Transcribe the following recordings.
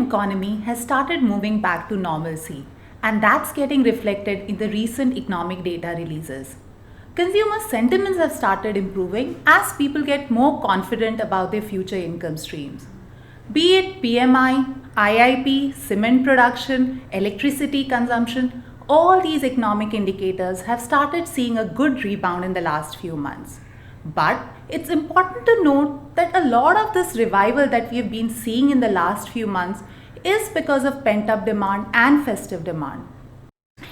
economy has started moving back to normalcy, and that's getting reflected in the recent economic data releases. Consumer sentiments have started improving as people get more confident about their future income streams. Be it PMI, IIP, cement production, electricity consumption, all these economic indicators have started seeing a good rebound in the last few months. But it's important to note that a lot of this revival that we have been seeing in the last few months is because of pent-up demand and festive demand.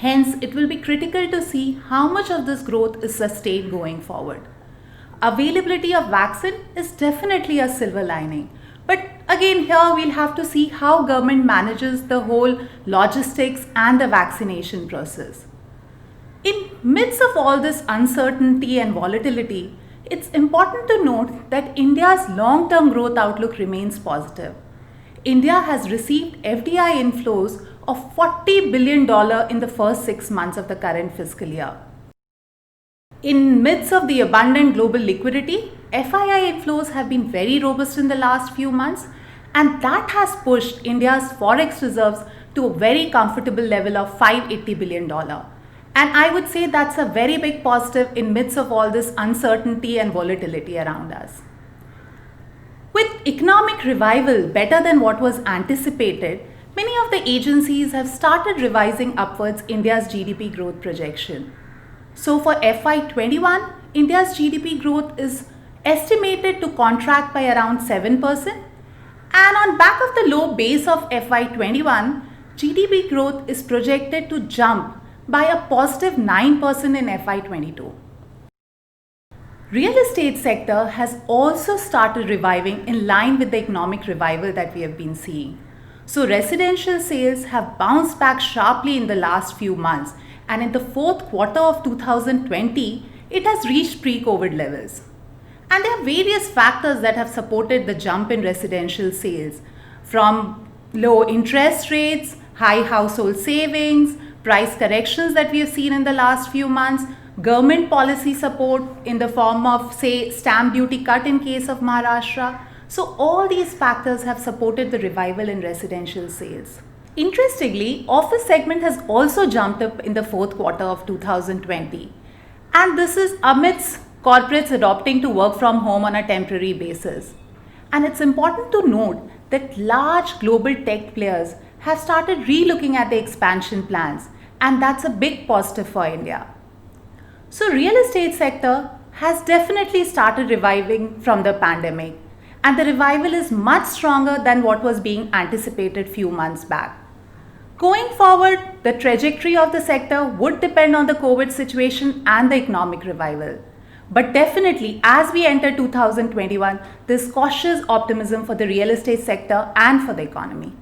Hence, it will be critical to see how much of this growth is sustained going forward. Availability of vaccine is definitely a silver lining. But again, here we'll have to see how government manages the whole logistics and the vaccination process. In midst of all this uncertainty and volatility, it's important to note that India's long-term growth outlook remains positive. India has received FDI inflows of $40 billion in the first 6 months of the current fiscal year. In midst of the abundant global liquidity, FII inflows have been very robust in the last few months, and that has pushed India's forex reserves to a very comfortable level of $580 billion. And I would say that's a very big positive in midst of all this uncertainty and volatility around us. With economic revival better than what was anticipated, many of the agencies have started revising upwards India's GDP growth projection. So for FY21, India's GDP growth is estimated to contract by around 7%. And on back of the low base of FY21, GDP growth is projected to jump by a positive 9% in FY22. Real estate sector has also started reviving in line with the economic revival that we have been seeing. So residential sales have bounced back sharply in the last few months, and in the fourth quarter of 2020, it has reached pre-COVID levels. And there are various factors that have supported the jump in residential sales, from low interest rates, high household savings, price corrections that we have seen in the last few months, government policy support in the form of, say, stamp duty cut in case of Maharashtra. So all these factors have supported the revival in residential sales. Interestingly, office segment has also jumped up in the fourth quarter of 2020. And this is amidst corporates adopting to work from home on a temporary basis. And it's important to note that large global tech players have started relooking at the expansion plans, and that's a big positive for India. So real estate sector has definitely started reviving from the pandemic, and the revival is much stronger than what was being anticipated few months back. Going forward, the trajectory of the sector would depend on the COVID situation and the economic revival. But definitely, as we enter 2021, there's cautious optimism for the real estate sector and for the economy.